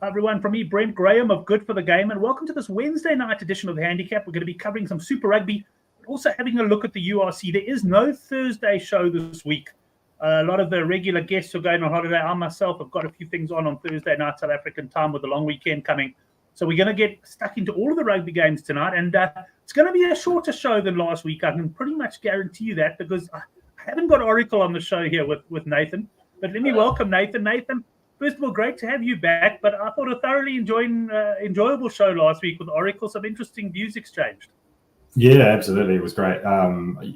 Hi everyone, from me, Brent Graham of Goodforthegame, and welcome to this Wednesday night edition of The Handicap. We're going to be covering some Super Rugby, but also having a look at the URC. There is no Thursday show this week. A lot of the regular guests are going on holiday. I myself have got a few things on Thursday night, South African time, with the long weekend coming. So we're going to get stuck into all of the rugby games tonight, and it's going to be a shorter show than last week. I can pretty much guarantee you that, because I haven't got Oracle on the show here with Nathan. But let me welcome Nathan. Nathan, first of all, great to have you back, but I thought a thoroughly enjoyable show last week with Oracle, some interesting views exchanged. Yeah, absolutely. It was great.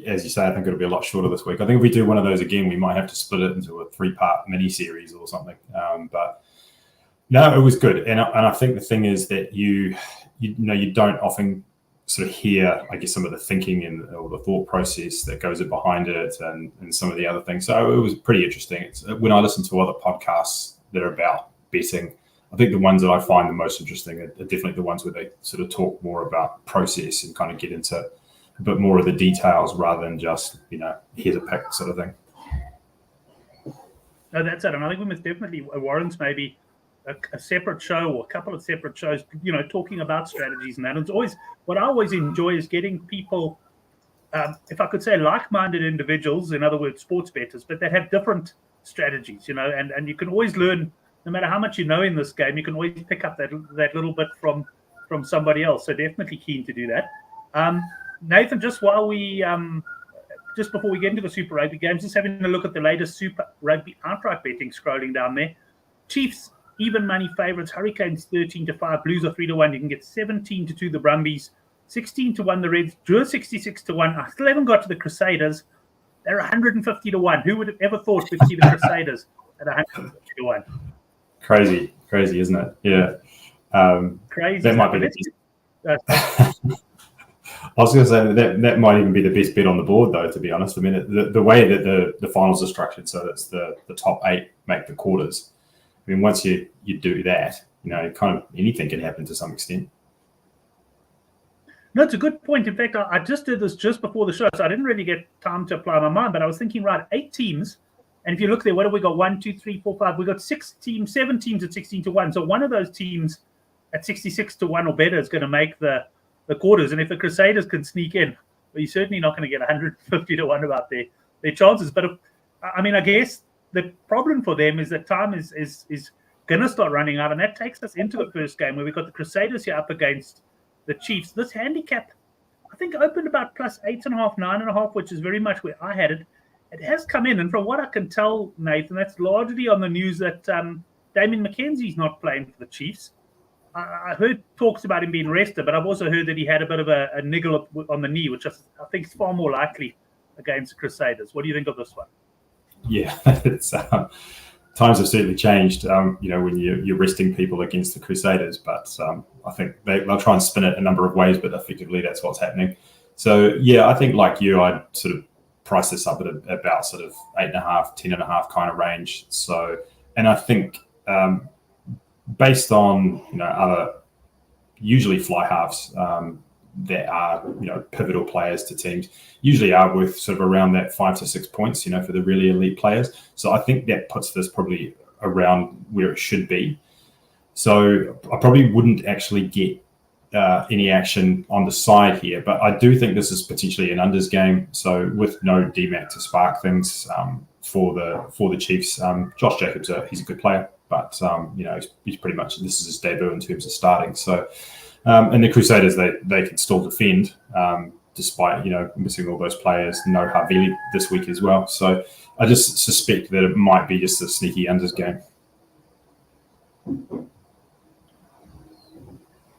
As you say, I think it'll be a lot shorter this week. I think if we do one of those again, we might have to split it into a 3-part mini-series or something. But no, it was good. And I think the thing is that you don't often sort of hear, I guess, some of the thinking and or the thought process that goes behind it and some of the other things. So it was pretty interesting. When I listen to other podcasts that are about betting, I think the ones that I find the most interesting are definitely the ones where they sort of talk more about process and kind of get into a bit more of the details rather than just, here's a pick sort of thing. No, that's it. And I think we must definitely warrant maybe a separate show or a couple of separate shows, talking about strategies and that. And it's always, what I always enjoy is getting people, if I could say like-minded individuals, in other words, sports bettors, but that have different strategies, and you can always learn, no matter how much you know in this game, you can always pick up that little bit from somebody else. So definitely keen to do that. Nathan, just before we get into the Super Rugby games, just having a look at the latest Super Rugby outright betting, scrolling down there. Chiefs even money favourites, Hurricanes 13-5, Blues are 3-1. You can get 17-2 the Brumbies, 16-1 the Reds, Drua 66-1. I still haven't got to the Crusaders. They're 150-1. Who would have ever thought we'd see the Crusaders at 150-1? Crazy, isn't it? Yeah. Crazy. That might be I was going to say that might even be the best bet on the board, though, to be honest. I mean, the way that the finals are structured, so that's the top 8 make the quarters. I mean, once you do that, kind of anything can happen to some extent. No, it's a good point. In fact, I just did this just before the show, so I didn't really get time to apply my mind, but I was thinking, right, 8 teams. And if you look there, what have we got? 1, 2, 3, 4, 5. We've got 7 teams at 16-1. So one of those teams at 66-1 or better is going to make the quarters. And if the Crusaders can sneak in, well, you're certainly not going to get 150-1 about their chances. But I guess the problem for them is that time is going to start running out. And that takes us into the first game where we've got the Crusaders here up against the Chiefs. This handicap, I think, opened about plus 8.5, 9.5, which is very much where I had it. It has come in, and from what I can tell, Nathan, that's largely on the news that Damien McKenzie's not playing for the Chiefs. I heard talks about him being rested, but I've also heard that he had a bit of a niggle on the knee, which I think is far more likely against the Crusaders. What do you think of this one? Yeah, it's times have certainly changed, when you're resting people against the Crusaders, but I think they'll try and spin it a number of ways, but effectively that's what's happening. So, yeah, I think like you, I'd sort of price this up at about sort of 8.5, 10.5 kind of range. So, and I think based on, other usually fly halves that are, pivotal players to teams, usually are worth sort of around that 5 to 6 points, for the really elite players. So I think that puts this probably around where it should be. So I probably wouldn't actually get any action on the side here, but I do think this is potentially an unders game. So with no DMAC to spark things for the Chiefs, Josh Jacobs, he's a good player, but he's pretty much, this is his debut in terms of starting. So and the Crusaders, they can still defend despite missing all those players. No Havili this week as well. So I just suspect that it might be just a sneaky unders game.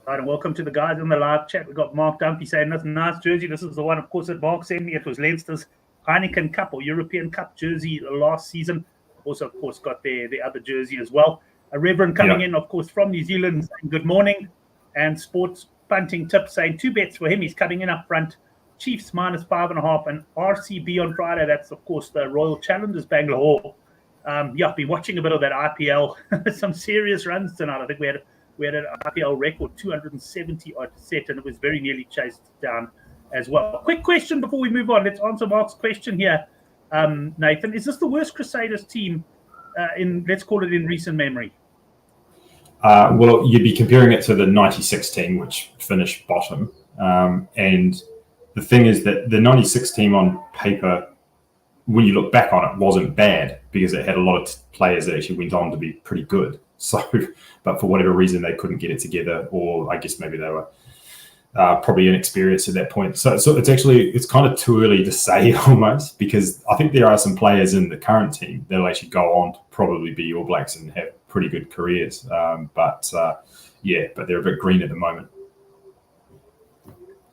Right, and welcome to the guys in the live chat. We've got Mark Dumpy saying, that's a nice jersey. This is the one, of course, that Mark sent me. It was Leinster's Heineken Cup or European Cup jersey last season. Also, of course, got the other jersey as well. A Reverend coming in, of course, from New Zealand, saying good morning. And sports punting tip saying 2 bets for him. He's coming in up front. Chiefs minus 5.5 and RCB on Friday. That's, of course, the Royal Challengers Bangalore. I've been watching a bit of that IPL. Some serious runs tonight. I think we had an IPL record, 270 odd set, and it was very nearly chased down as well. Quick question before we move on. Let's answer Mark's question here, Nathan. Is this the worst Crusaders team let's call it in recent memory? Well, you'd be comparing it to the 96 team, which finished bottom. And the thing is that the 96 team on paper, when you look back on it, wasn't bad because it had a lot of players that actually went on to be pretty good. So, but for whatever reason, they couldn't get it together, or I guess maybe they were probably inexperienced at that point. So it's kind of too early to say almost, because I think there are some players in the current team that'll actually go on to probably be All Blacks and have pretty good careers. But they're a bit green at the moment.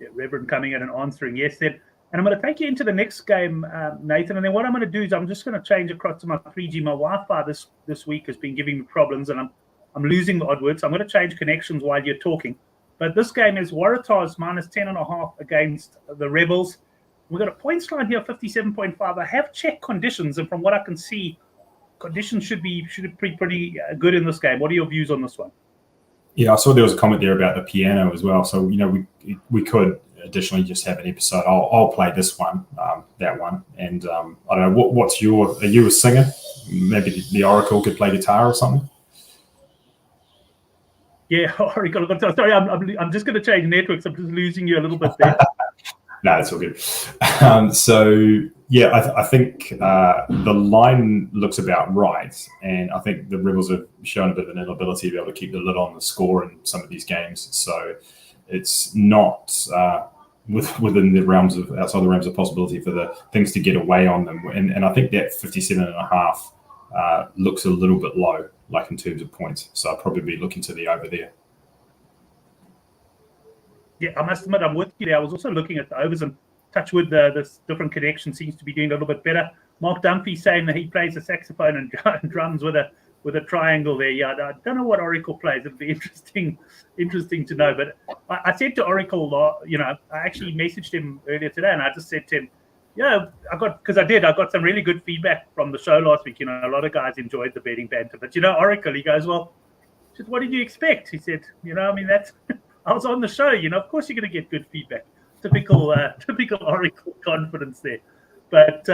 Yeah, Reverend coming in and answering yes then. And I'm going to take you into the next game, Nathan. And then what I'm going to do is I'm just going to change across to my 3G. My Wi-Fi this week has been giving me problems, and I'm losing the odd words. So I'm going to change connections while you're talking. But this game is Waratahs minus 10.5 against the Rebels. We've got a points line here of 57.5. I have checked conditions, and from what I can see, conditions should be pretty good in this game. What are your views on this one? Yeah, I saw there was a comment there about the piano as well. So, we could additionally just have an episode. I'll play this one, that one. And I don't know, are you a singer? Maybe the Oracle could play guitar or something? Yeah, Oracle. Sorry, I'm just going to change networks. I'm just losing you a little bit there. No, it's all good. I think the line looks about right, and I think the Rebels have shown a bit of an inability to be able to keep the lid on the score in some of these games. So it's not within the outside the realms of possibility for the things to get away on them. And I think that 57.5 looks a little bit low, like in terms of points. So I'll probably be looking to the over there. Yeah, I must admit, I'm with you there. I was also looking at the overs, and Touchwood, this different connection seems to be doing a little bit better. Mark Dunphy saying that he plays the saxophone and drums with a triangle there. Yeah, I don't know what Oracle plays. It'd be interesting to know. But I said to Oracle, I actually messaged him earlier today, and I just said to him, I got some really good feedback from the show last week. A lot of guys enjoyed the betting banter. But Oracle, he goes, well, just what did you expect? He said, that's. I was on the show, of course you're going to get good feedback. Typical Oracle confidence there. But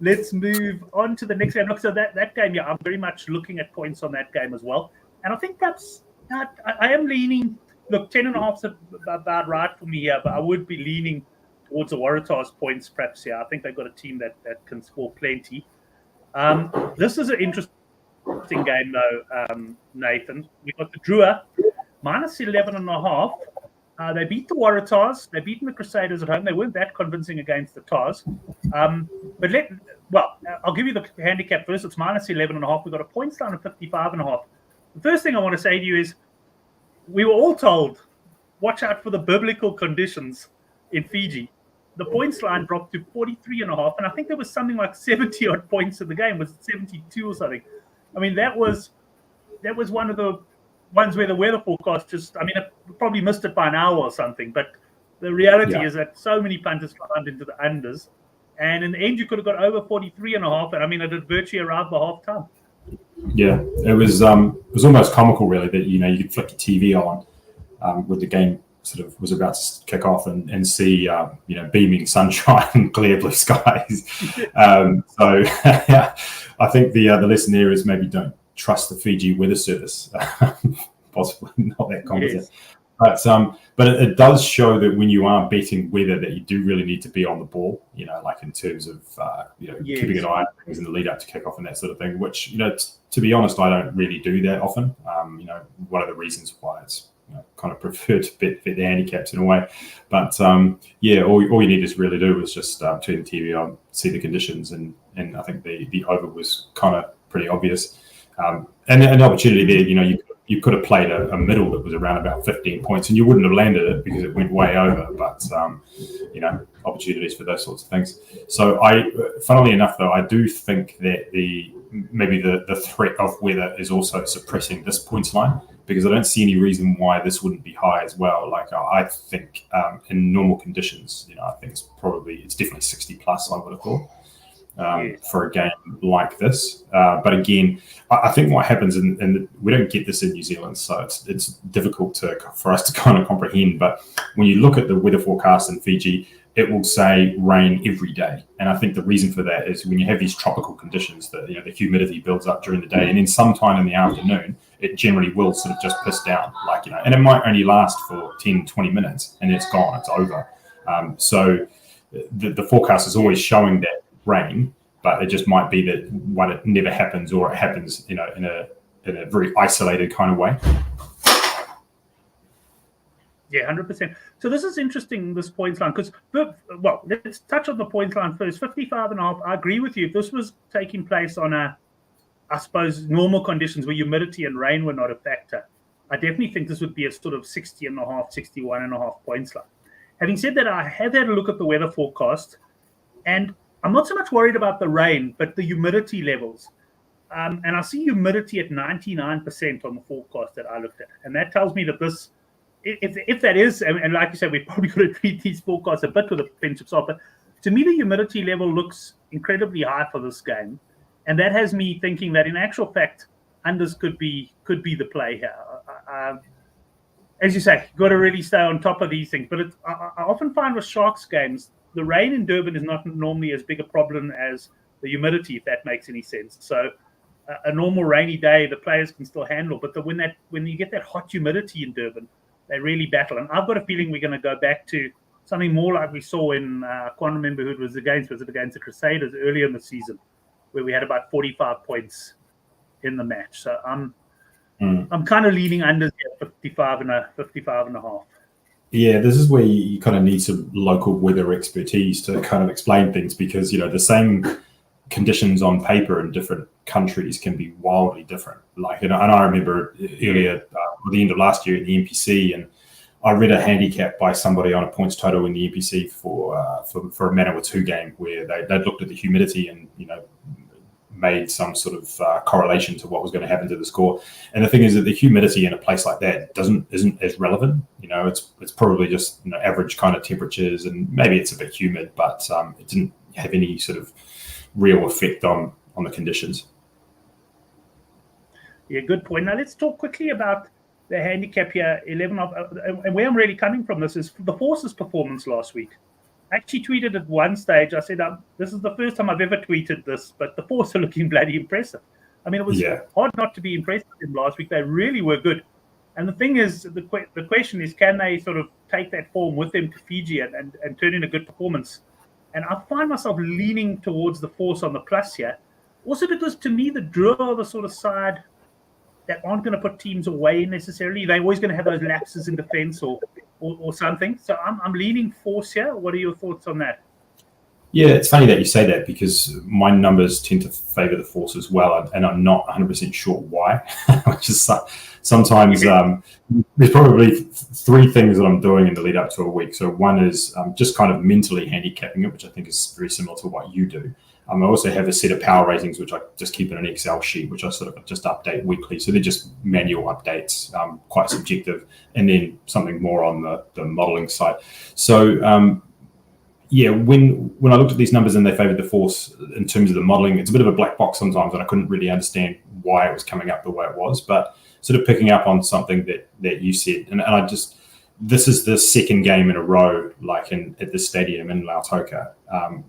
let's move on to the next game. Look, so that game, I'm very much looking at points on that game as well. And I think perhaps I am leaning, 10.5 is about right for me here, but I would be leaning towards the Waratahs points perhaps here. I think they've got a team that can score plenty. This is an interesting game though, Nathan. We've got the Drua minus 11.5. They beat the Waratahs. They've beaten the Crusaders at home. They weren't that convincing against the Tars. I'll give you the handicap first. It's minus 11.5. We've got a points line of 55.5. The first thing I want to say to you is we were all told, watch out for the biblical conditions in Fiji. The points line dropped to 43.5, and I think there was something like 70 odd points in the game. Was it 72 or something? I mean, that was one of the ones where the weather forecast it probably missed it by an hour or something. But the reality is that so many punters climbed into the unders, and in the end, you could have got over 43.5, and it had virtually arrived by half time. Yeah, it was almost comical, really, that you could flick your TV on with the game sort of was about to kick off and see beaming sunshine and clear blue skies. So I think the lesson there is maybe don't trust the Fiji weather service. Possibly not that competent. Yes. But it does show that when you are betting weather, that you do really need to be on the ball, like in terms of keeping an eye on things in the lead up to kick off and that sort of thing, which to be honest, I don't really do that often. One of the reasons why it's kind of prefer to bet the handicaps in a way. But all you need to really do is just turn the TV on, see the conditions, and I think the over was kind of pretty obvious. And an opportunity there, you could have played a middle that was around about 15 points, and you wouldn't have landed it because it went way over. But opportunities for those sorts of things. So funnily enough, though, I do think that maybe the threat of weather is also suppressing this points line, because I don't see any reason why this wouldn't be high as well. Like I think in normal conditions, I think it's definitely 60 plus. I would have thought. For a game like this. But again, I think what happens, and we don't get this in New Zealand, so it's difficult for us to kind of comprehend. But when you look at the weather forecast in Fiji, it will say rain every day. And I think the reason for that is when you have these tropical conditions, that the humidity builds up during the day, and then sometime in the afternoon, it generally will sort of just piss down, and it might only last for 10, 20 minutes and it's gone, it's over. So the forecast is always showing that rain, but it just might be that one, it never happens, or it happens, in a very isolated kind of way. Yeah, 100%. So this is interesting, this points line, because, well, let's touch on the points line first. 55.5, I agree with you. If this was taking place on I suppose, normal conditions where humidity and rain were not a factor, I definitely think this would be a sort of 60.5, 61.5 points line. Having said that, I have had a look at the weather forecast, and I'm not so much worried about the rain, but the humidity levels. And I see humidity at 99% on the forecast that I looked at. And that tells me that this, if that is, and like you said, we've probably got to treat these forecasts a bit with a pinch of salt, but to me, the humidity level looks incredibly high for this game. And that has me thinking that in actual fact, unders could be the play here. As you say, you've got to really stay on top of these things. But I often find with Sharks games, the rain in Durban is not normally as big a problem as the humidity, if that makes any sense. So a normal rainy day, the players can still handle. But when you get that hot humidity in Durban, they really battle. And I've got a feeling we're going to go back to something more like we saw in, I can't remember who it was against. Was it against the Crusaders earlier in the season, where we had about 45 points in the match? So I'm kind of leaning under here, 55.5. Yeah, this is where you kind of need some local weather expertise to kind of explain things, because the same conditions on paper in different countries can be wildly different. And I remember earlier, at the end of last year at the NPC, and I read a handicap by somebody on a points total in the NPC for a Manawatu game, where they'd looked at the humidity and made some sort of correlation to what was going to happen to the score. And the thing is that the humidity in a place like that isn't as relevant. It's probably just average kind of temperatures, and maybe it's a bit humid, but it didn't have any sort of real effect on the conditions. Yeah, good point. Now let's talk quickly about the handicap here. 11 of, and where I'm really coming from this is the Force's performance last week. I actually tweeted at one stage, I said, this is the first time I've ever tweeted this, but the Force are looking bloody impressive. I mean, it was hard not to be impressed with them last week. They really were good. And the thing is, the question is, can they sort of take that form with them to Fiji and turn in a good performance? And I find myself leaning towards the Force on the plus here. Also because, to me, the Drua are the sort of side that aren't going to put teams away necessarily. They're always going to have those lapses in defence or something. So I'm leaning Force here. What are your thoughts on that? Yeah, it's funny that you say that, because my numbers tend to favour the Force as well, and I'm not 100% sure why. Which is sometimes there's probably three things that I'm doing in the lead up to a week. So one is just kind of mentally handicapping it, which I think is very similar to what you do. I also have a set of power ratings, which I just keep in an Excel sheet, which I sort of just update weekly. So they're just manual updates, quite subjective, and then something more on the modelling side. So when I looked at these numbers and they favoured the Force in terms of the modelling, it's a bit of a black box sometimes, and I couldn't really understand why it was coming up the way it was. But sort of picking up on something that you said, and I just, this is the second game in a row, at this stadium in Lautoka,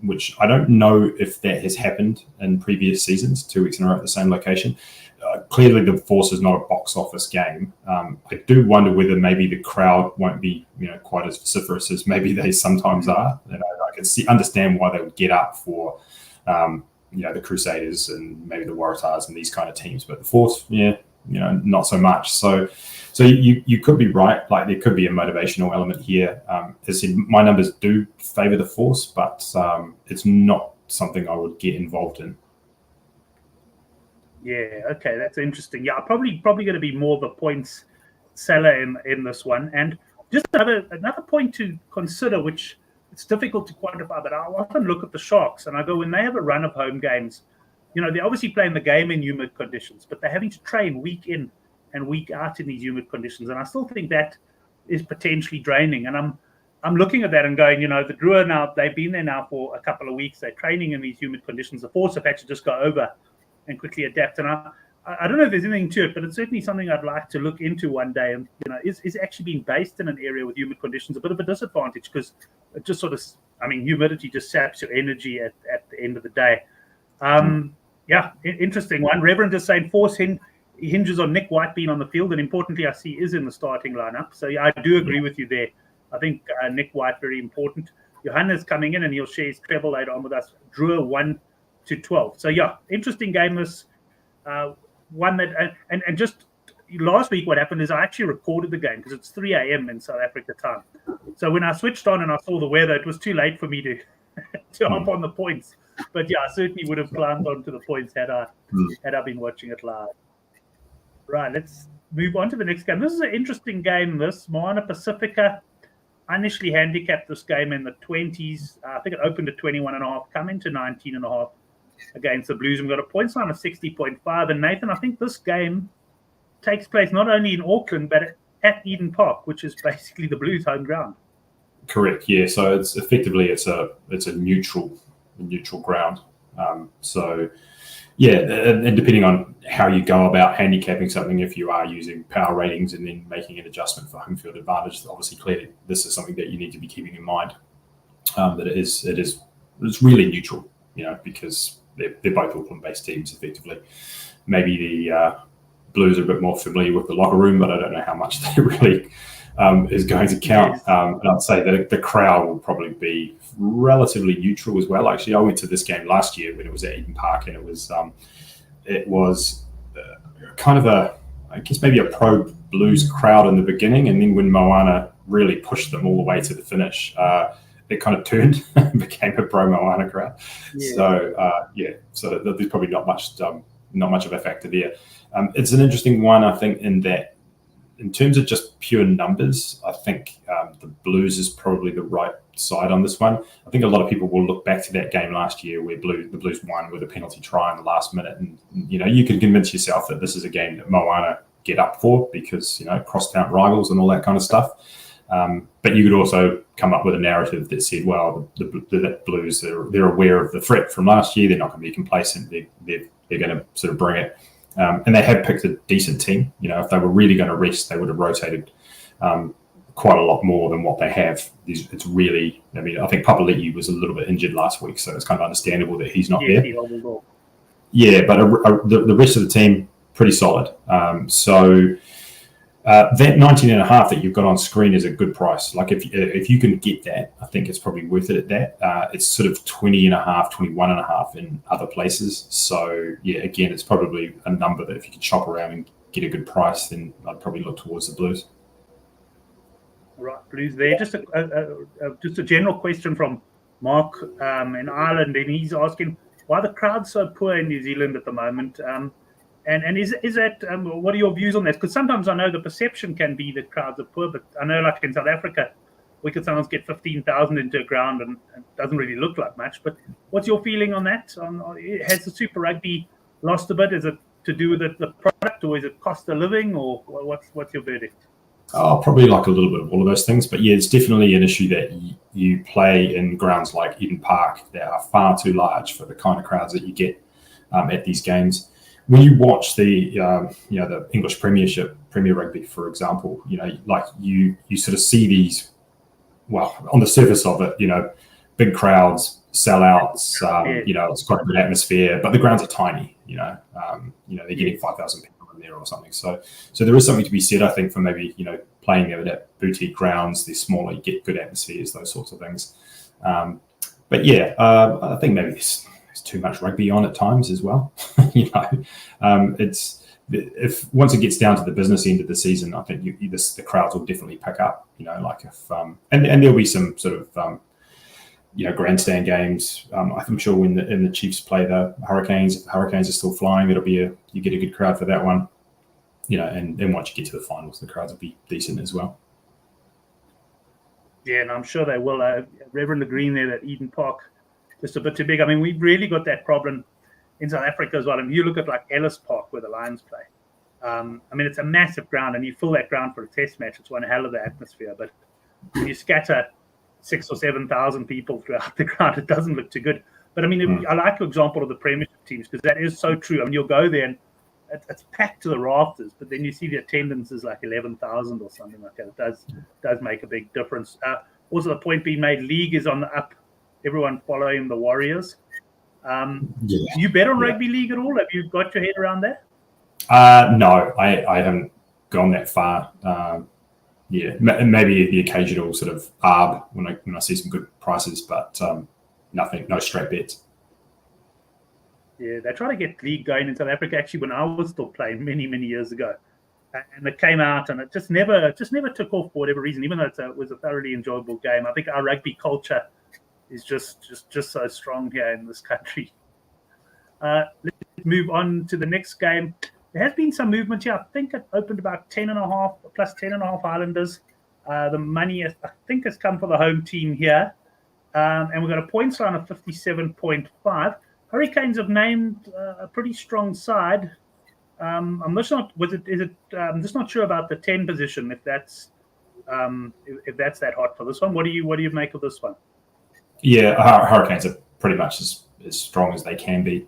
which I don't know if that has happened in previous seasons, 2 weeks in a row at the same location. Clearly, the Force is not a box office game. I do wonder whether maybe the crowd won't be, quite as vociferous as maybe they sometimes are. I can understand why they would get up for, the Crusaders and maybe the Waratahs and these kind of teams, but the Force, not so much. So you could be right. There could be a motivational element here. As I said, my numbers do favour the Force, but it's not something I would get involved in. Yeah, okay, that's interesting. Yeah, probably going to be more of a points seller in this one. And just another point to consider, which it's difficult to quantify, but I often look at the Sharks and I go, when they have a run of home games, they're obviously playing the game in humid conditions, but they're having to train week in and week out in these humid conditions. And I still think that is potentially draining. And I'm looking at that and going, the Drua now, they've been there now for a couple of weeks. They're training in these humid conditions. The Force have had to just go over and quickly adapt. And I don't know if there's anything to it, but it's certainly something I'd like to look into one day. And, is actually being based in an area with humid conditions a bit of a disadvantage, because it just sort of, humidity just saps your energy at the end of the day. Interesting one. Reverend is saying Force hinges on Nick White being on the field, and importantly, I see is in the starting lineup. So yeah, I do agree with you there. I think Nick White very important. Johannes coming in, and he'll share his treble later on with us. Drua 1-12. So yeah, interesting game. This one that and just last week, what happened is I actually recorded the game because it's 3 a.m. in South Africa time. So when I switched on and I saw the weather, it was too late for me to hop on the points. But yeah, I certainly would have climbed onto the points had I been watching it live. Right, let's move on to the next game. This is an interesting game. This Moana Pasifika. I initially handicapped this game in the 20s. I think it opened at 21.5, come into 19.5 against the Blues. We've got a points line of 60.5. And Nathan, I think this game takes place not only in Auckland but at Eden Park, which is basically the Blues' home ground. Correct. Yeah. So it's effectively it's a neutral ground. So yeah, and depending on how you go about handicapping something, if you are using power ratings and then making an adjustment for home field advantage, obviously clearly this is something that you need to be keeping in mind. That it's really neutral, because they're both Auckland-based teams effectively. Maybe the Blues are a bit more familiar with the locker room, but I don't know how much they really is going to count. And I'd say that the crowd will probably be relatively neutral as well. Actually, I went to this game last year when it was at Eden Park, and it was kind of I guess maybe a pro Blues crowd in the beginning, and then when Moana really pushed them all the way to the finish, it kind of turned and became a pro Moana crowd. Yeah. So there's probably not much of a factor there. It's an interesting one, I think, in that in terms of just pure numbers, I think the Blues is probably the right side on this one. I think a lot of people will look back to that game last year where the Blues won with a penalty try in the last minute, and you can convince yourself that this is a game that Moana get up for because crosstown rivals and all that kind of stuff. But you could also come up with a narrative that said, well, the Blues they're aware of the threat from last year. They're not going to be complacent. They're going to sort of bring it. And they have picked a decent team. If they were really going to rest, they would have rotated quite a lot more than what they have. It's really, I think Papali'i was a little bit injured last week, so it's kind of understandable that he's not there. Yeah, but the rest of the team, pretty solid. So that 19.5 that you've got on screen is a good price. Like if you can get that, I think it's probably worth it at that. It's sort of 20.5, 21.5 in other places. So yeah, again, it's probably a number that if you can shop around and get a good price, then I'd probably look towards the Blues. Right, Blues there. Just a general question from Mark in Ireland, and he's asking why the crowd's so poor in New Zealand at the moment. And is that what are your views on that? Because sometimes I know the perception can be that crowds are poor, but I know like in South Africa, we could sometimes get 15,000 into a ground and it doesn't really look like much. But what's your feeling on that? Has the Super Rugby lost a bit? Is it to do with the product, or is it cost of living, or what's your verdict? Oh, probably like a little bit of all of those things. But yeah, it's definitely an issue that you play in grounds like Eden Park that are far too large for the kind of crowds that you get at these games. When you watch the English Premier Rugby, for example, you sort of see these, well, on the surface of it, big crowds, sellouts, it's quite a good atmosphere, but the grounds are tiny, they're getting 5,000 people in there or something. So there is something to be said, I think, for maybe, playing there at boutique grounds. They're smaller, you get good atmospheres, those sorts of things. But yeah, I think maybe there's too much rugby on at times as well. It's if once it gets down to the business end of the season, I think the crowds will definitely pick up. Like if and there'll be some sort of grandstand games. I'm sure when the Chiefs play the Hurricanes, if the Hurricanes are still flying, you get a good crowd for that one. And then once you get to the finals, the crowds will be decent as well. Yeah, and I'm sure they will. Reverend Green there at Eden Park, just a bit too big. I mean, we've really got that problem in South Africa as well. And you look at like Ellis Park where the Lions play. It's a massive ground, and you fill that ground for a test match. It's one hell of an atmosphere. But when you scatter 6,000 or 7,000 people throughout the ground, it doesn't look too good. But I like your example of the Premiership teams because that is so true. You'll go there and it's packed to the rafters, but then you see the attendance is like 11,000 or something like that. It does make a big difference. Also, the point being made, league is on the up. Everyone following the Warriors. Do you bet on rugby league at all? Have you got your head around that? No, I haven't gone that far. Maybe the occasional sort of ARB when I see some good prices, but nothing, no straight bets. Yeah, they try to get league going in South Africa. Actually, when I was still playing many years ago, and it came out, and it just never took off for whatever reason. Even though it was a thoroughly enjoyable game, I think our rugby culture is just so strong here in this country. Let's move on to the next game. There has been some movement here. I think it opened about 10.5 plus 10.5 Highlanders. The money, I think, has come for the home team here, and we've got a points line of 57.5. Hurricanes have named a pretty strong side. I'm just not. I'm just not sure about the 10 position. If that's that hot for this one. What do you make of this one? Yeah, Hurricanes are pretty much as strong as they can be.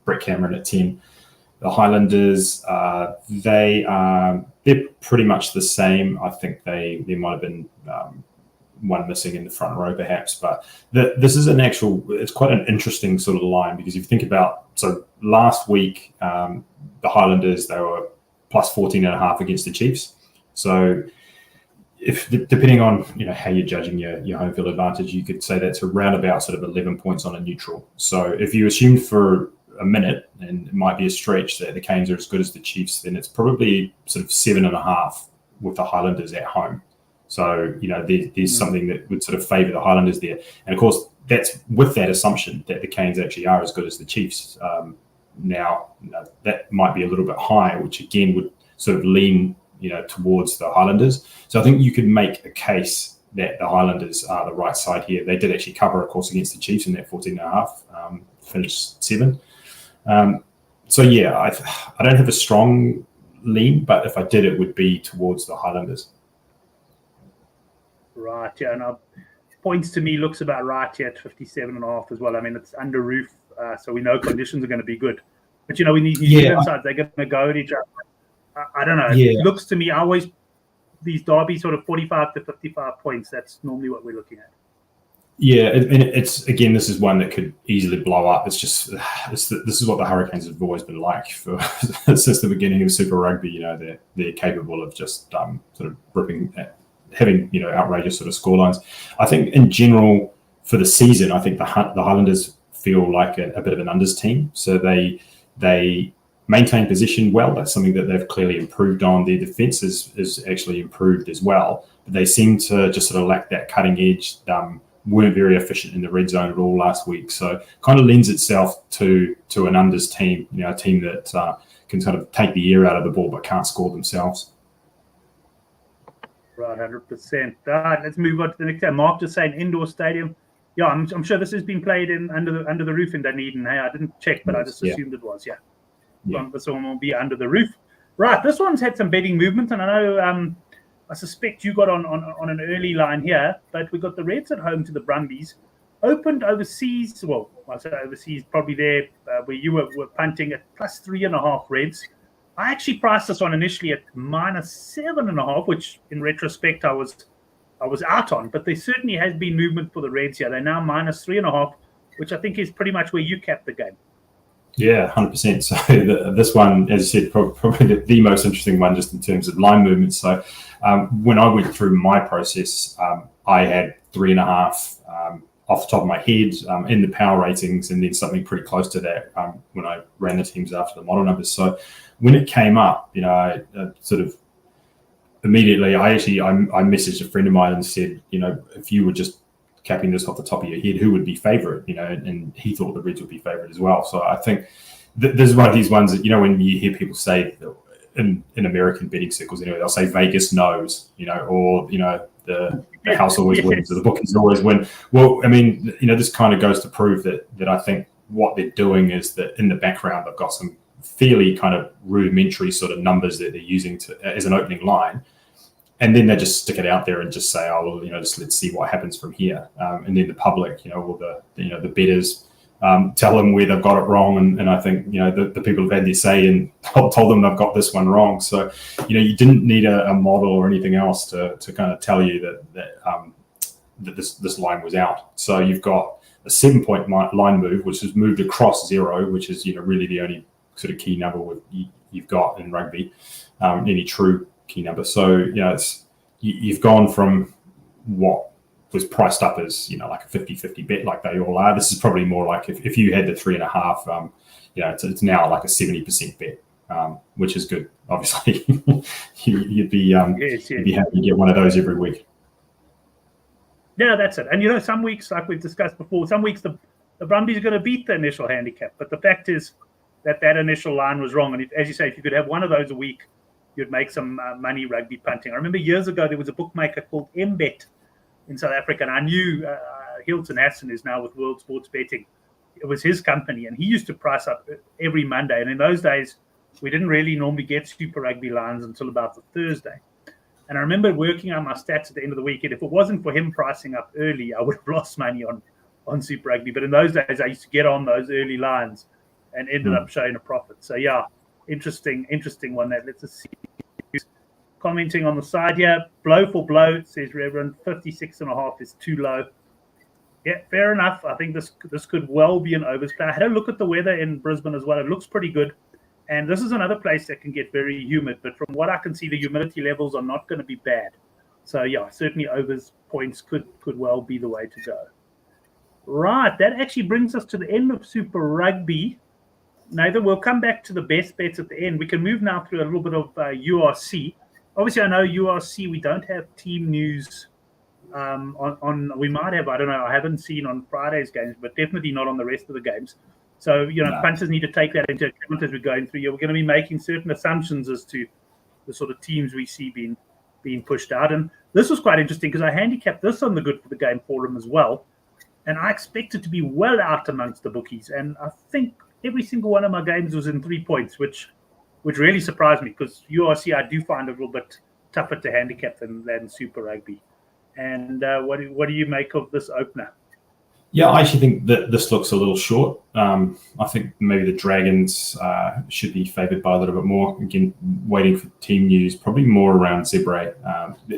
Brett Cameron at 10. The Highlanders, they're pretty much the same. I think there might have been one missing in the front row perhaps, but this is it's quite an interesting sort of line, because if you think about, so last week, the Highlanders, they were plus 14.5 against the Chiefs. So if depending on how you're judging your home field advantage, you could say that's around about sort of 11 points on a neutral. So if you assume for a minute, and it might be a stretch, that the Canes are as good as the Chiefs, then it's probably sort of 7.5 with the Highlanders at home. So there's something that would sort of favour the Highlanders there, and of course that's with that assumption that the Canes actually are as good as the Chiefs. Now that might be a little bit higher, which again would sort of lean towards the Highlanders. So I think you could make a case that the Highlanders are the right side here. They did actually cover, of course, against the Chiefs in that 14.5, finished 7. So yeah, I don't have a strong lean, but if I did, it would be towards the Highlanders. Right, yeah, and points to me looks about right here at 57.5 as well. I mean, it's under roof, so we know conditions are going to be good. But when these New Zealand sides, they're going to go at each other. I don't know. Yeah. It looks to me, these derbies sort of 45 to 55 points. That's normally what we're looking at. Yeah, and it's again, this is one that could easily blow up. This is what the Hurricanes have always been like since the beginning of Super Rugby. They're capable of just sort of having outrageous sort of scorelines. I think in general for the season, I think the Highlanders feel like a bit of an unders team. So they maintain position well. That's something that they've clearly improved on. Their defence is actually improved as well, but they seem to just sort of lack that cutting edge. Weren't very efficient in the red zone at all last week, so kind of lends itself to an unders team, a team that can sort of take the air out of the ball but can't score themselves. Right, 100%. Let's move on to the next game. Mark just saying indoor stadium. Yeah, I'm sure this has been played in under the roof in Dunedin. Hey, I didn't check, but I just assumed it was. Yeah. This one will be under the roof. Right, this one's had some betting movement, and I know I suspect you got on an early line here, but we got the Reds at home to the Brumbies. Opened overseas, well, I say overseas, probably there where you were punting at plus 3.5 Reds. I actually priced this one initially at minus 7.5, which in retrospect I was out on, but there certainly has been movement for the Reds here. They're now minus 3.5, which I think is pretty much where you capped the game. Yeah, 100%. So this one, as I said, probably the most interesting one just in terms of line movements. So when I went through my process, I had 3.5 off the top of my head in the power ratings, and then something pretty close to that when I ran the teams after the model numbers. So when it came up, I sort of immediately, I messaged a friend of mine and said, if you were just capping this off the top of your head, who would be favourite? And he thought the Reds would be favourite as well. So I think this is one of these ones that, when you hear people say in American betting circles, they'll say Vegas knows, or the house always wins, or the bookies always win. Well, I mean, this kind of goes to prove that I think what they're doing is that in the background they've got some fairly kind of rudimentary sort of numbers that they're using as an opening line. And then they just stick it out there and just say, oh, well, just let's see what happens from here. And then the public, or the bettors tell them where they've got it wrong. And I think, the people have had their say and told them they've got this one wrong. So, you didn't need a model or anything else to kind of tell you that this line was out. So you've got a 7-point line move, which has moved across zero, which is, really the only sort of key number you've got in rugby, any true key number. So, you've gone from what was priced up as, like a 50-50 bet, like they all are. This is probably more like if you had the 3.5, it's now like a 70% bet, which is good. Obviously, you'd be happy to get one of those every week. Yeah, that's it. And some weeks, like we've discussed before, some weeks the Brumbies are going to beat the initial handicap. But the fact is that initial line was wrong. And as you say, if you could have one of those a week, you'd make some money rugby punting. I remember years ago there was a bookmaker called Mbet in South Africa, and I knew Hilton Hassan is now with World Sports Betting. It was his company, and he used to price up every Monday. And in those days, we didn't really normally get Super Rugby lines until about the Thursday. And I remember working on my stats at the end of the week, and if it wasn't for him pricing up early, I would have lost money on Super Rugby. But in those days, I used to get on those early lines and ended up showing a profit. So, yeah, interesting one. Let's just see. Commenting on the side here, blow for blow, says Reverend, 56.5 is too low. Yeah, fair enough. I think this could well be an overs play. I had a look at the weather in Brisbane as well. It looks pretty good. And this is another place that can get very humid. But from what I can see, the humidity levels are not going to be bad. So, yeah, certainly overs points could well be the way to go. Right, that actually brings us to the end of Super Rugby. Nathan, we'll come back to the best bets at the end. We can move now through a little bit of URC. Obviously, I know URC, we don't have team news on we might have, I don't know, I haven't seen on Friday's games, but definitely not on the rest of the games. So, punters need to take that into account as we're going through. We're going to be making certain assumptions as to the sort of teams we see being pushed out. And this was quite interesting because I handicapped this on the Good for the Game forum as well. And I expected to be well out amongst the bookies. And I think every single one of my games was in 3 points, which really surprised me because URC I do find a little bit tougher to handicap than Super Rugby. And what do you make of this opener? Yeah, I actually think that this looks a little short. I think maybe the Dragons should be favoured by a little bit more. Again, waiting for team news, probably more around Zebre.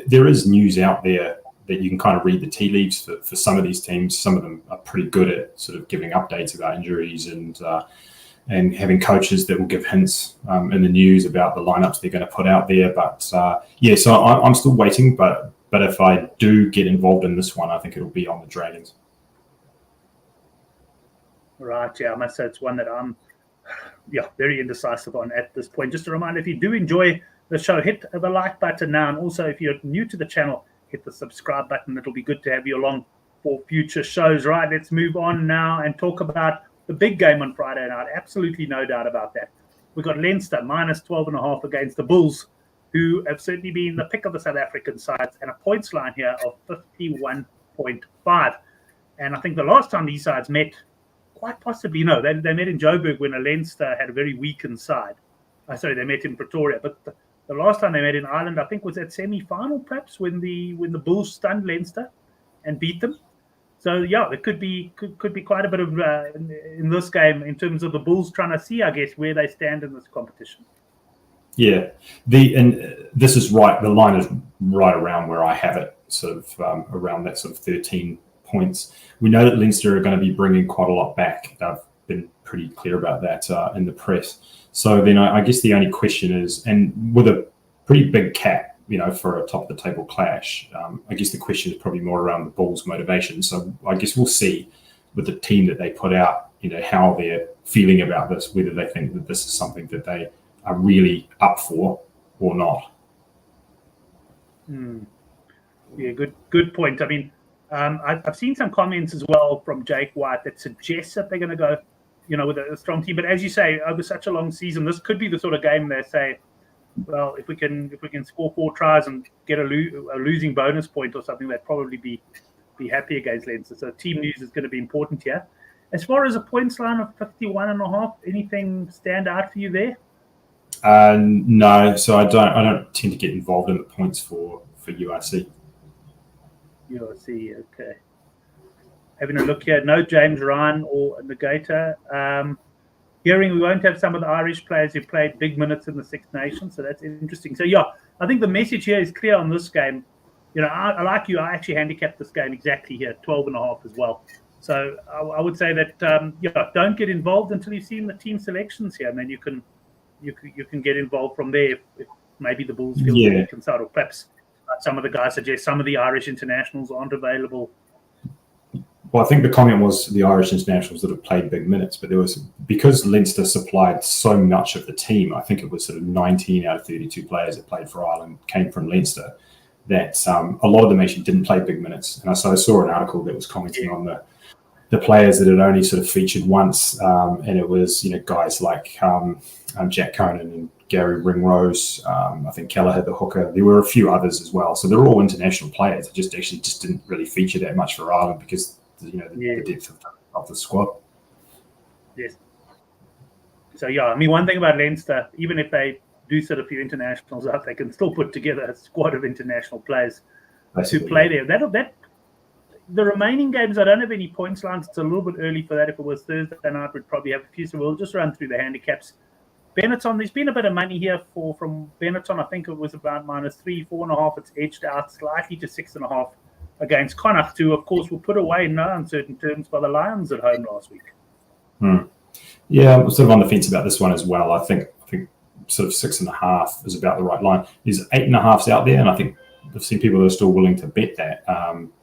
There is news out there that you can kind of read the tea leaves for some of these teams. Some of them are pretty good at sort of giving updates about injuries and having coaches that will give hints in the news about the lineups they're going to put out there. But so I'm still waiting. But if I do get involved in this one, I think it'll be on the Dragons. Right, yeah, I must say it's one that I'm very indecisive on at this point. Just a reminder, if you do enjoy the show, hit the like button now. And also, if you're new to the channel, hit the subscribe button. It'll be good to have you along for future shows. Right, let's move on now and talk about the big game on Friday night. Absolutely no doubt about that. We've got Leinster minus 12.5 against the Bulls, who have certainly been the pick of the South African sides, and a points line here of 51.5. And I think the last time these sides met, quite possibly, no, they met in Joburg when Leinster had a very weakened side. Sorry, they met in Pretoria. But the last time they met in Ireland, I think, was at semi-final, perhaps, when the Bulls stunned Leinster and beat them. So, yeah, there could be quite a bit of in this game in terms of the Bulls trying to see, I guess, where they stand in this competition. Yeah, and this is right. The line is right around where I have it, sort of around that sort of 13 points. We know that Leinster are going to be bringing quite a lot back. They've been pretty clear about that in the press. So then I guess the only question is, and with a pretty big cap, for a top of the table clash, I guess the question is probably more around the Bulls' motivation. So I guess we'll see with the team that they put out, how they're feeling about this, whether they think that this is something that they are really up for or not. Yeah, good point. I mean, I've seen some comments as well from Jake White that suggests that they're going to go, with a strong team. But as you say, over such a long season, this could be the sort of game they say, well, if we can score 4 tries and get a losing bonus point or something, they'd probably be happy against Leinster. So team news is going to be important here. As far as a points line of 51.5, anything stand out for you there? No, so I don't tend to get involved in the points for URC. URC, okay. Having a look here, no James Ryan or Negator. Hearing we won't have some of the Irish players who played big minutes in the Six Nations, so that's interesting. So, yeah, I think the message here is clear on this game. I like you. I actually handicapped this game exactly here, 12.5 as well. So I would say that don't get involved until you've seen the team selections here, and then you can get involved from there if maybe the Bulls feel they can start, or perhaps some of the guys suggest some of the Irish internationals aren't available. Well, I think the comment was the Irish internationals that have played big minutes, but because Leinster supplied so much of the team, I think it was sort of 19 out of 32 players that played for Ireland came from Leinster, that a lot of them actually didn't play big minutes. And so I saw an article that was commenting on the players that had only sort of featured once, and it was, guys like Jack Conan and Gary Ringrose, I think Kelleher the hooker. There were a few others as well. So they're all international players. They just didn't really feature that much for Ireland because the depth of the squad. Yes. So one thing about Leinster, even if they do set a few internationals out, they can still put together a squad of international players to play there. The remaining games, I don't have any points lines. It's a little bit early for that. If it was Thursday night, we'd probably have a few. So we'll just run through the handicaps. Benetton, there's been a bit of money here from Benetton. I think it was about -3, 4.5. It's edged out slightly to 6.5 against Connacht, who, of course, were put away in no uncertain terms by the Lions at home last week. Yeah, I'm sort of on the fence about this one as well. I think sort of 6.5 is about the right line. There's 8.5s out there, and I think I've seen people that are still willing to bet that.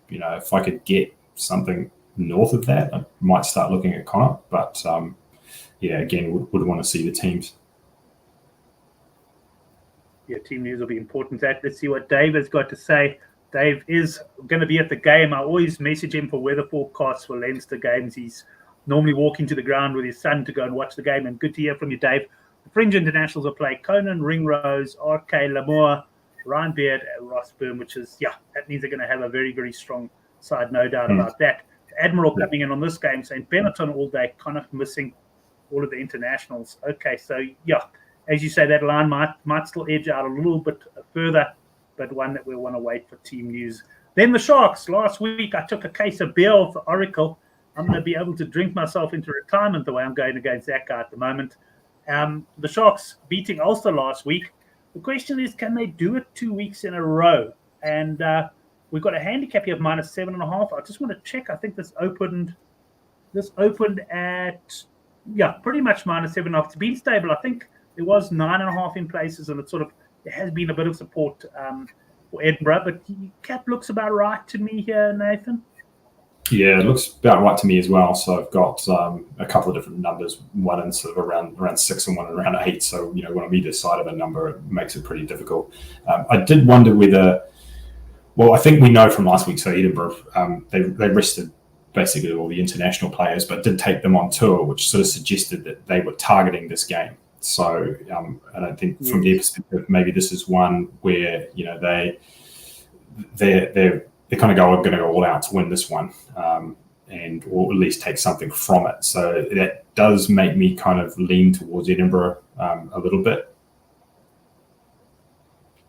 If I could get something north of that, I might start looking at Connacht. But again, would want to see the teams. Yeah, team news will be important. Let's see what Dave has got to say. Dave is going to be at the game. I always message him for weather forecasts for Leinster games. He's normally walking to the ground with his son to go and watch the game. And good to hear from you, Dave. The fringe internationals will play Conan, Ringrose, RK Lamour, Ryan Beard, and Ross Bourne, which is, that means they're going to have a very, very strong side, no doubt about that. Admiral coming in on this game saying Benetton all day, Connacht missing all of the internationals. Okay, so, as you say, that line might still edge out a little bit further, but one that we'll want to wait for team news. Then the Sharks. Last week, I took a case of beer off the Oracle. I'm going to be able to drink myself into retirement the way I'm going against that guy at the moment. The Sharks beating Ulster last week. The question is, can they do it 2 weeks in a row? And we've got a handicap here of -7.5. I just want to check. I think this opened at, pretty much -7.5. It's been stable. I think there was 9.5 in places, and there has been a bit of support for Edinburgh. But cap looks about right to me here, Nathan. Yeah, it looks about right to me as well. So I've got a couple of different numbers, one in sort of around 6 and one around 8. So, when I'm either side of a number, it makes it pretty difficult. I did wonder whether, I think we know from last week, so Edinburgh, they rested basically all the international players, but did take them on tour, which sort of suggested that they were targeting this game. So I don't think from their perspective, maybe this is one where, they're kind of going to go all out to win this one, or at least take something from it. So that does make me kind of lean towards Edinburgh a little bit.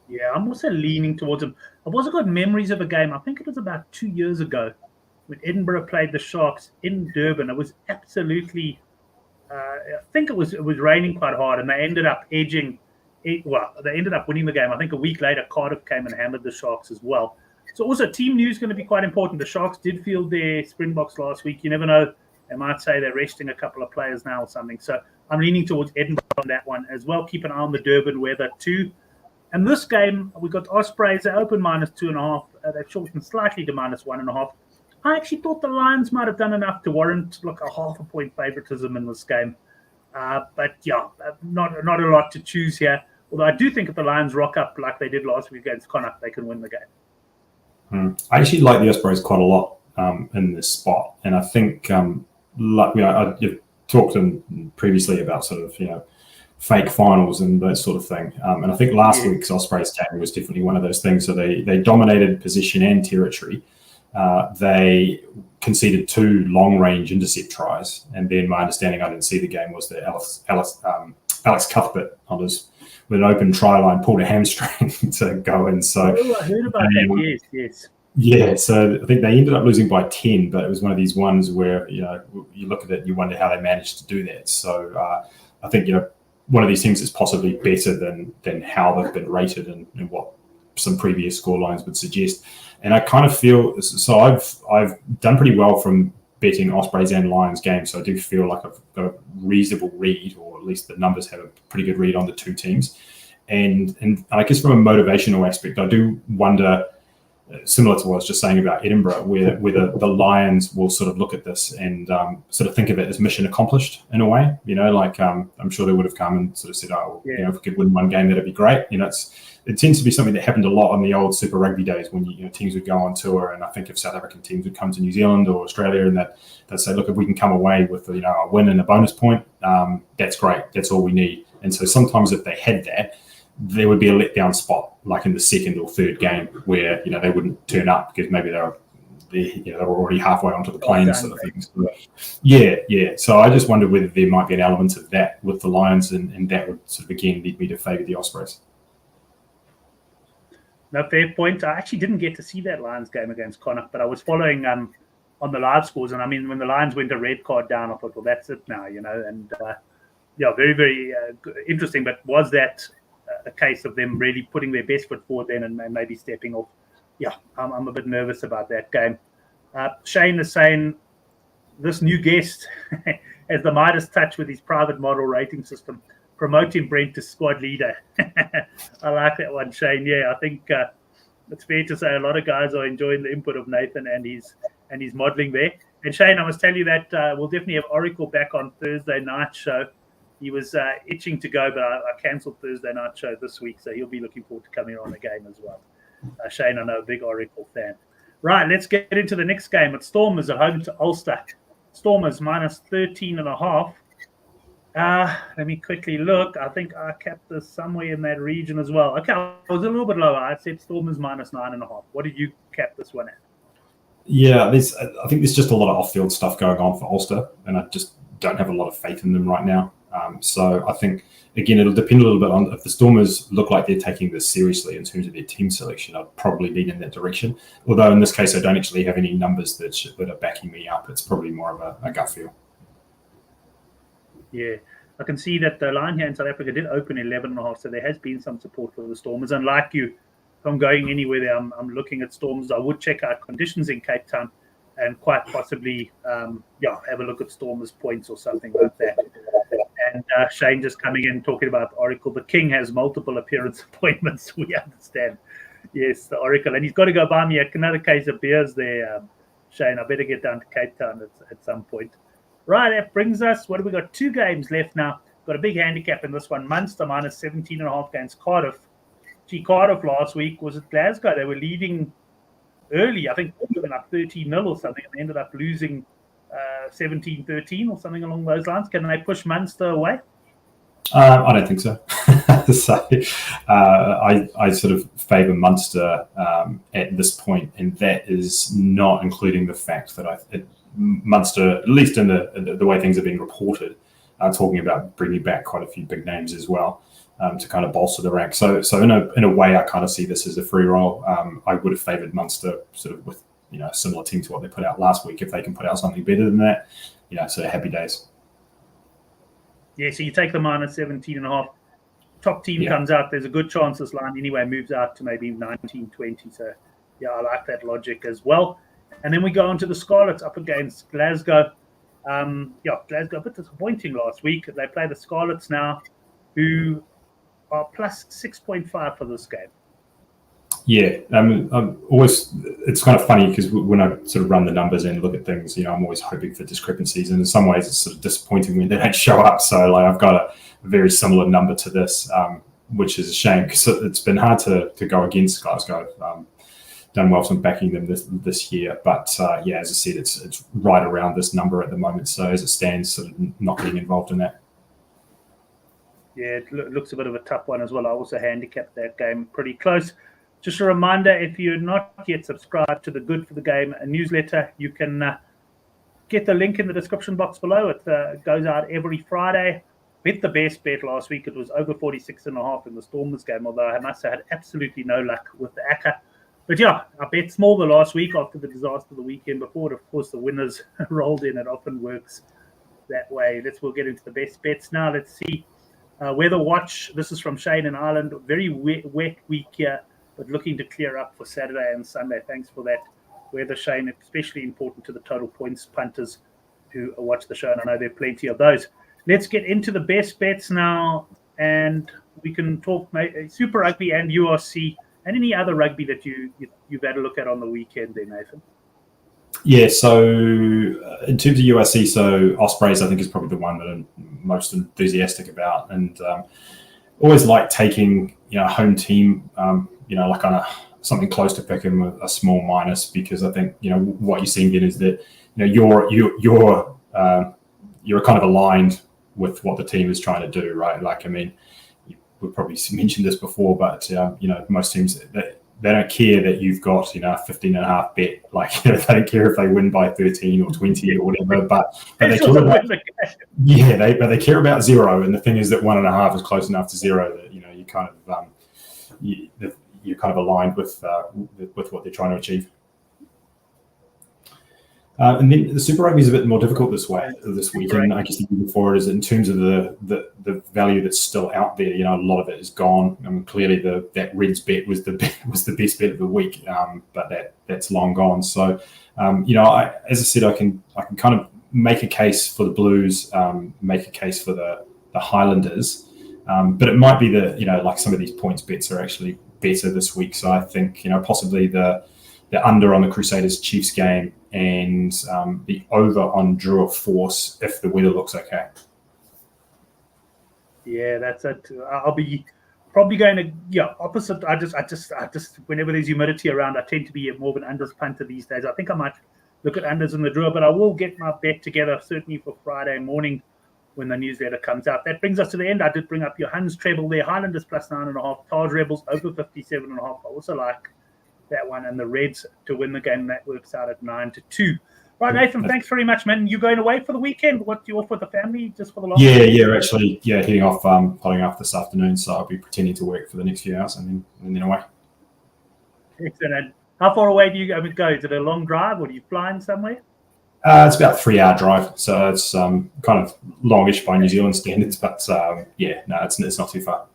Yeah, I'm also leaning towards them. I've also got memories of a game, I think it was about 2 years ago, when Edinburgh played the Sharks in Durban. It was absolutely, I think it was raining quite hard, and they ended up winning the game. I think a week later, Cardiff came and hammered the Sharks as well. So also team news is going to be quite important. The Sharks did field their Springboks last week. You never know. They might say they're resting a couple of players now or something. So I'm leaning towards Edinburgh on that one as well. Keep an eye on the Durban weather too. And this game, we got Ospreys. They open -2.5. They've shortened slightly to -1.5. I actually thought the Lions might have done enough to warrant a 0.5 point favoritism in this game. But not a lot to choose here. Although I do think if the Lions rock up like they did last week against Connacht, they can win the game. I actually like the Ospreys quite a lot in this spot, and I think you've talked previously about sort of fake finals and that sort of thing, and I think last week's Ospreys game was definitely one of those things. So they dominated position and territory. They conceded 2 long-range intercept tries, and then my understanding, I didn't see the game, was that Alex Cuthbert with an open try line pulled a hamstring to go in. So I heard about that. Yes. Yeah, so I think they ended up losing by 10, but it was one of these ones where you look at it and you wonder how they managed to do that. So I think one of these things is possibly better than how they've been rated and what some previous score lines would suggest. And I kind of feel so. I've done pretty well from betting Ospreys and Lions games, so I do feel like I've got a reasonable read, or at least the numbers have a pretty good read on the two teams. And I guess from a motivational aspect, I do wonder, similar to what I was just saying about Edinburgh, whether the Lions will sort of look at this and sort of think of it as mission accomplished in a way. I'm sure they would have come and sort of said, if we could win one game, that'd be great. It tends to be something that happened a lot on the old Super Rugby days when teams would go on tour, and I think if South African teams would come to New Zealand or Australia and they'd say, look, if we can come away with a win and a bonus point, that's great. That's all we need. And so sometimes if they had that, there would be a letdown spot, like in the second or third game, where they wouldn't turn up because maybe they were already halfway onto the plane, sort of things. Yeah. So I just wondered whether there might be an element of that with the Lions, and that would sort of again lead me to favour the Ospreys. No, fair point. I actually didn't get to see that Lions game against Connacht, but I was following on the live scores, and I mean, when the Lions went a red card down, I thought, well, that's it now, and very, very interesting. But was that a case of them really putting their best foot forward then and maybe stepping off? Yeah, I'm a bit nervous about that game. Shane is saying this new guest has the Midas touch with his private model rating system, promoting Brent to squad leader. I like that one, Shane. Yeah, I think it's fair to say a lot of guys are enjoying the input of Nathan and his modelling there. And Shane, I must tell you that we'll definitely have Oracle back on Thursday night show. He was itching to go, but I cancelled Thursday night show this week, so he'll be looking forward to coming on the game as well. Shane, I know, a big Oracle fan. Right, let's get into the next game. It's Stormers at home to Ulster. Stormers minus 13.5. Let me quickly look. I think I capped this somewhere in that region as well. Okay, I was a little bit lower. I said Stormers minus 9.5. What did you cap this one at? Yeah, I think there's just a lot of off-field stuff going on for Ulster, and I just don't have a lot of faith in them right now. So I think, again, it'll depend a little bit on if the Stormers look like they're taking this seriously in terms of their team selection. I'd probably lean in that direction. Although in this case, I don't actually have any numbers that are backing me up. It's probably more of a gut feel. Yeah, I can see that the line here in South Africa did open 11.5, so there has been some support for the Stormers. And like you, if I'm going anywhere there, I'm looking at Stormers. I would check out conditions in Cape Town and quite possibly, have a look at Stormers points or something like that. And Shane just coming in talking about Oracle. The King has multiple appearance appointments, we understand. Yes, the Oracle. And he's got to go buy me another case of beers there, Shane. I better get down to Cape Town at some point. Right, that brings us, what have we got? 2 games left now. Got a big handicap in this one. Munster minus 17.5 against Cardiff. Cardiff last week was at Glasgow. They were leading early, I think, like 13-0 or something, and they ended up losing 17-13 or something along those lines. Can they push Munster away? I don't think so. So I sort of favour Munster at this point, and that is not including the fact that Munster, at least in the way things have been reported, are talking about bringing back quite a few big names as well to kind of bolster the ranks. So in a way, I kind of see this as a free roll. I would have favoured Munster sort of with a similar team to what they put out last week. If they can put out something better than that, so happy days. Yeah, so you take the minus 17.5. Top team comes out. There's a good chance this line anyway moves out to maybe 19-20. So, yeah, I like that logic as well. And then we go on to the Scarlets up against Glasgow. Glasgow a bit disappointing last week. They play the Scarlets now, who are plus 6.5 for this game. Yeah, I'm always. It's kind of funny because when I sort of run the numbers and look at things, I'm always hoping for discrepancies, and in some ways, it's sort of disappointing when they don't show up. So, I've got a very similar number to this, which is a shame because it's been hard to go against Glasgow. Done well from backing them this year, but as I said, it's right around this number at the moment. So as it stands, sort of not getting involved in that. Yeah, it looks a bit of a tough one as well. I also handicapped that game pretty close. Just a reminder, if you're not yet subscribed to the Good for the Game newsletter, you can get the link in the description box below. It goes out every Friday. Bet the best bet last week. It was over 46.5 in the Stormers game, although I must have had absolutely no luck with the ACCA. But yeah, I bet small the last week after the disaster the weekend before. Of course, the winners rolled in. It often works that way. We'll get into the best bets now. Let's see. Weather watch. This is from Shane in Ireland. Very wet week here, but looking to clear up for Saturday and Sunday. Thanks for that. weather, Shane, especially important to the total points punters who watch the show, and I know there are plenty of those. Let's get into the best bets now, and we can talk Super Rugby and URC and any other rugby that you've had a look at on the weekend there, Nathan. Yeah, so in terms of URC, so Ospreys I think is probably the one that I'm most enthusiastic about, and always like taking a home team, like on something close to picking with a small minus, because I think what you're seeing then is that you're kind of aligned with what the team is trying to do, right? Like, I mean, we've probably mentioned this before, but most teams they don't care that you've got 15.5 bet. Like, they don't care if they win by 13 or 20 or whatever. But they care about they care about 0. And the thing is that 1.5 is close enough to 0 that you kind of you're kind of aligned with what they're trying to achieve. And then the Super Rugby is a bit more difficult this week, and I guess the reason for it is in terms of the value that's still out there. A lot of it is gone. I mean, clearly that Reds bet was the best bet of the week, but that's long gone. So, as I said, I can kind of make a case for the Blues, make a case for the Highlanders, but it might be that like some of these points bets are actually better this week. So I think possibly the under on the Crusaders Chiefs game, and the over on Drua Force if the weather looks okay. Yeah, that's it. I'll be probably going to opposite. I just whenever there's humidity around, I tend to be more of an unders punter these days. I think I might look at unders in the Drua, but I will get my bet together certainly for Friday morning when the newsletter comes out. That brings us to the end. I did bring up your Huns treble there. Highlanders plus 9.5. Taj Rebels over 57.5. I also like that one, and the Reds to win the game. That works out at 9-2. Right, Nathan, thanks very much, man. You going away for the weekend? What, you off with the family just for the long weekend? Actually, heading off, following off this afternoon, so I'll be pretending to work for the next few hours and then away. Excellent. And how far away do you go? Is it a long drive, or are you flying somewhere? It's about a 3-hour drive, so it's kind of longish by New Zealand standards, but it's not too far.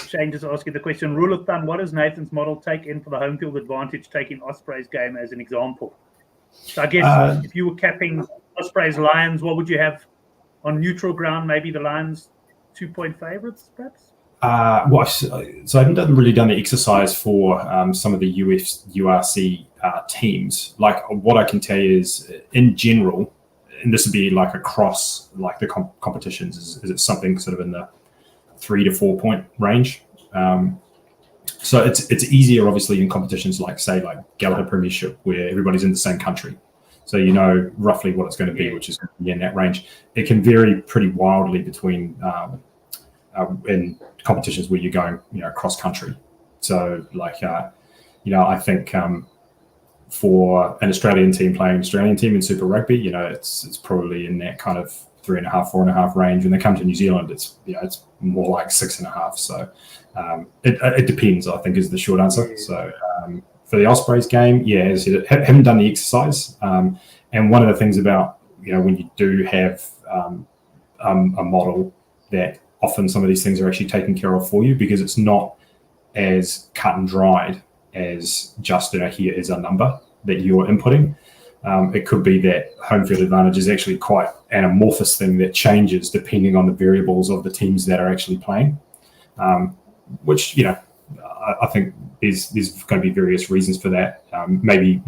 Shane just asked you the question, rule of thumb, what does Nathan's model take in for the home field advantage, taking Ospreys game as an example? So I guess if you were capping Ospreys Lions, what would you have on neutral ground? Maybe the Lions 2-point favourites, perhaps? So I haven't really done the exercise for some of the URC teams. Like, what I can tell you is, in general, and this would be like across like the competitions, is it something sort of in the 3 to 4 point range. So it's easier, obviously, in competitions like, say, like Gallagher Premiership, where everybody's in the same country. So roughly what it's going to be, which is going to be in that range. It can vary pretty wildly between in competitions where you're going, cross country. So, like, I think for an Australian team playing an Australian team in Super Rugby, it's probably in that kind of 3.5, 4.5 range. When they come to New Zealand, it's more like 6.5. So it depends, I think, is the short answer. So for the Ospreys game, as I said, haven't done the exercise. And one of the things about when you do have a model, that often some of these things are actually taken care of for you, because it's not as cut and dried as just here is a number that you're inputting. It could be that home field advantage is actually quite an amorphous thing that changes depending on the variables of the teams that are actually playing, which, I think there's going to be various reasons for that. Maybe,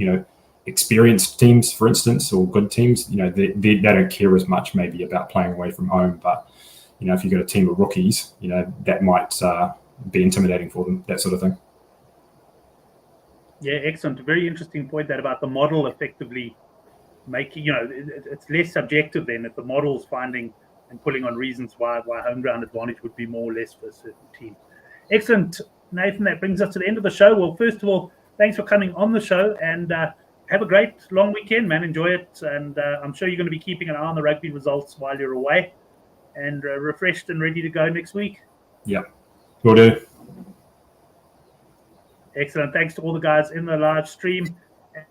experienced teams, for instance, or good teams, they don't care as much maybe about playing away from home. But, if you've got a team of rookies, that might be intimidating for them, that sort of thing. Yeah, excellent. Very interesting point that about the model effectively making, it's less subjective then, if the model's finding and pulling on reasons why home ground advantage would be more or less for a certain team. Excellent, Nathan. That brings us to the end of the show. Well, first of all, thanks for coming on the show, and have a great long weekend, man. Enjoy it. And I'm sure you're going to be keeping an eye on the rugby results while you're away, and refreshed and ready to go next week. Yeah, will do. Excellent. Thanks to all the guys in the live stream.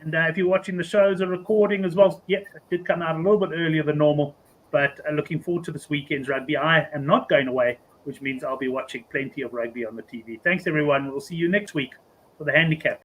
And if you're watching the show as a recording as well, it did come out a little bit earlier than normal, but looking forward to this weekend's rugby. I am not going away, which means I'll be watching plenty of rugby on the TV. Thanks, everyone. We'll see you next week for the handicap.